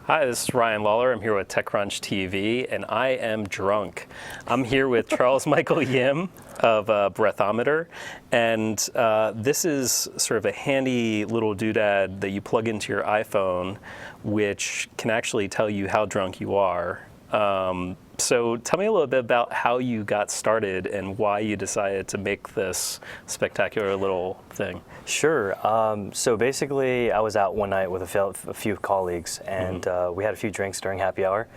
Hi, this is Ryan Lawler. I'm here with TechCrunch TV, and I am drunk. I'm here with Charles Michael Yim of Breathometer, and this is sort of a handy little doodad that you plug into your iPhone, which can actually tell you how drunk you are. So tell me a little bit about how you got started and why you decided to make this spectacular little thing. Sure. So basically, I was out one night with a few colleagues, and we had a few drinks during happy hour.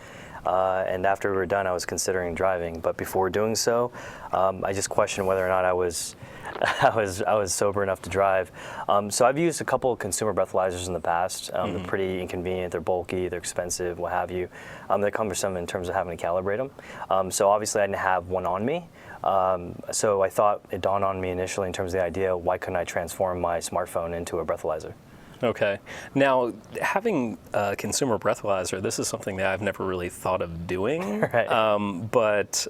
And after we were done, I was considering driving. But before doing so, I just questioned whether or not I was sober enough to drive. So I've used a couple of consumer breathalyzers in the past. They're pretty inconvenient, they're bulky, they're expensive, what have you. They're cumbersome in terms of having to calibrate them. So obviously I didn't have one on me. So I thought it dawned on me initially in terms of the idea, why couldn't I transform my smartphone into a breathalyzer? Okay. Now, having a consumer breathalyzer, this is something that I've never really thought of doing. Right. But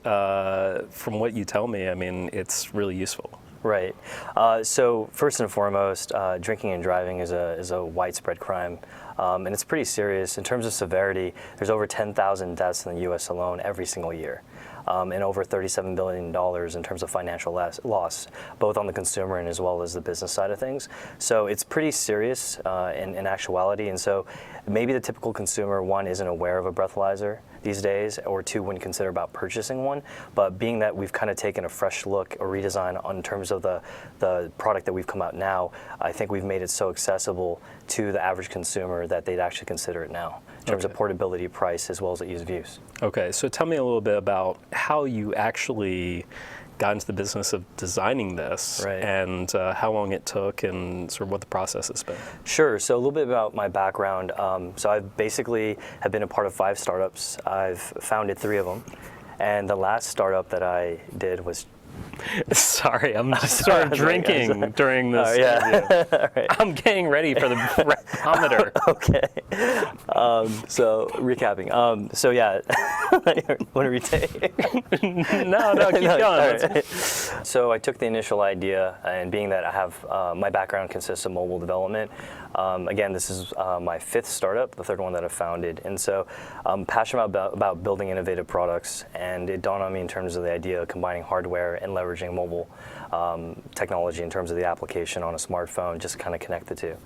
from what you tell me, I mean, it's really useful. Right. So first and foremost, drinking and driving is a widespread crime, and it's pretty serious. In terms of severity, there's over 10,000 deaths in the U.S. alone every single year, and over $37 billion in terms of financial loss, both on the consumer and as well as the business side of things. So it's pretty serious in actuality, and so maybe the typical consumer, one, isn't aware of a breathalyzer these days, or two, wouldn't consider about purchasing one. But being that we've kind of taken a fresh look or redesign in terms of the product that we've come out now, I think we've made it so accessible to the average consumer that they'd actually consider it now in terms of portability, price, as well as the ease of use. Okay, so tell me a little bit about how you actually got into the business of designing this, right, and how long it took and sort of what the process has been. Sure. So a little bit about my background. So I basically have been a part of 5 startups. I've founded 3 of them. And the last startup that I did was... Sorry, I'm just sort of drinking during this yeah. Right. I'm getting ready for the breathometer. Okay. So recapping. So yeah, want to retake? No, keep going. Right. So I took the initial idea, and being that I have my background consists of mobile development. Again, this is my 5th startup, the 3rd one that I've founded, and so I'm passionate about building innovative products. And it dawned on me in terms of the idea of combining hardware and leveraging mobile technology in terms of the application on a smartphone, just kind of connect the two.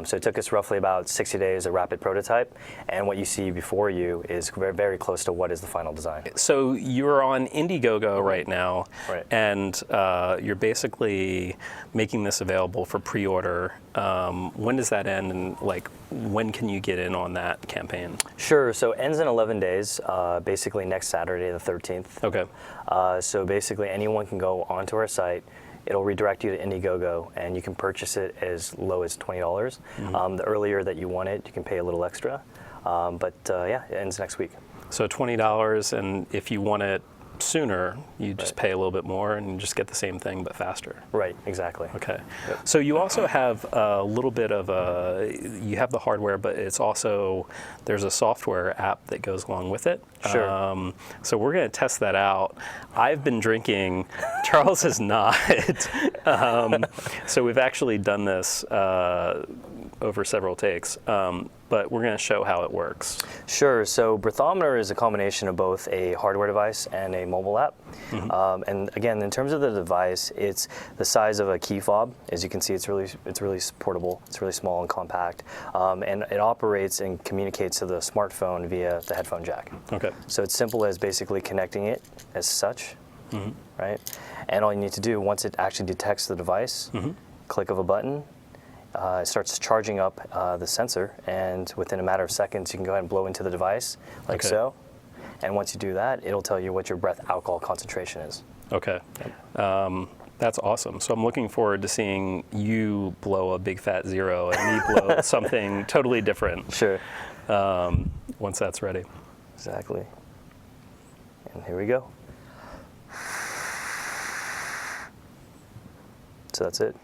So it took us roughly about 60 days, a rapid prototype, and what you see before you is very, very close to what is the final design. So you're on Indiegogo right now, right, and you're basically making this available for pre-order. When does that end, and when can you get in on that campaign? Sure. So it ends in 11 days, basically next Saturday, the 13th. Okay. So basically anyone can go onto our site. It'll redirect you to Indiegogo, and you can purchase it as low as $20. The earlier that you want it, you can pay a little extra. Yeah, it ends next week. So $20, and if you want it sooner, you just pay a little bit more and you just get the same thing but faster. Right, exactly. Okay. Yep. So you also have a little bit of you have the hardware, but it's also, there's a software app that goes along with it. Sure. So we're going to test that out. I've been drinking, Charles has not. So we've actually done this over several takes, but we're going to show how it works. Sure. So Breathometer is a combination of both a hardware device and a mobile app. And again, in terms of the device, it's the size of a key fob. As you can see, it's really portable. It's really small and compact, and it operates and communicates to the smartphone via the headphone jack. Okay. So it's simple as basically connecting it as such, right? And all you need to do once it actually detects the device, click of a button. It starts charging up the sensor, and within a matter of seconds, you can go ahead and blow into the device, like so. And once you do that, it'll tell you what your breath alcohol concentration is. Okay. That's awesome. So I'm looking forward to seeing you blow a big fat 0 and me blow something totally different. Sure. Once that's ready. Exactly. And here we go. So that's it.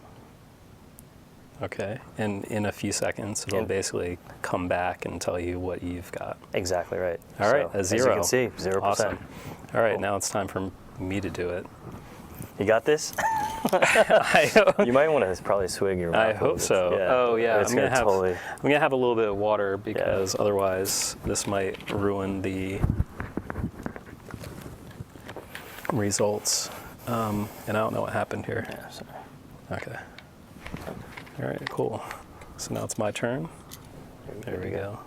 Okay, and in a few seconds, it'll basically come back and tell you what you've got. Exactly right. All right, a 0. As you can see, 0%. Awesome. All right, now it's time for me to do it. You got this? You might want to probably swig your. I hope so. Yeah. Oh yeah, It's I'm gonna have totally. I'm gonna have a little bit of water because otherwise this might ruin the results. And I don't know what happened here. Yeah, sorry. Okay. All right, cool. So now it's my turn. There we go.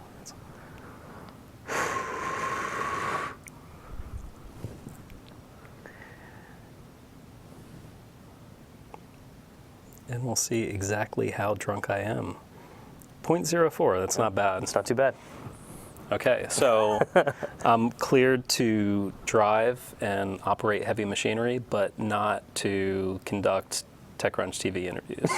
And we'll see exactly how drunk I am. 0.04, that's not bad. It's not too bad. Okay, so I'm cleared to drive and operate heavy machinery, but not to conduct TechCrunch TV interviews.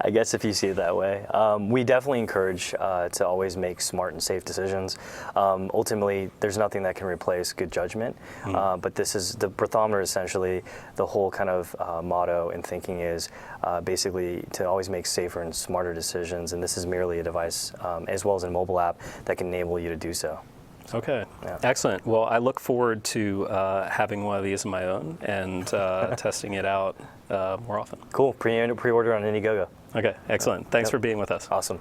I guess if you see it that way. We definitely encourage to always make smart and safe decisions. Ultimately, there's nothing that can replace good judgment, but this is the Breathometer. Essentially, the whole kind of motto and thinking is basically to always make safer and smarter decisions, and this is merely a device, as well as a mobile app, that can enable you to do so. Okay, Yeah. Excellent. Well, I look forward to having one of these of my own and testing it out more often. Cool. Pre-order on Indiegogo. Okay, excellent. Thanks for being with us. Awesome.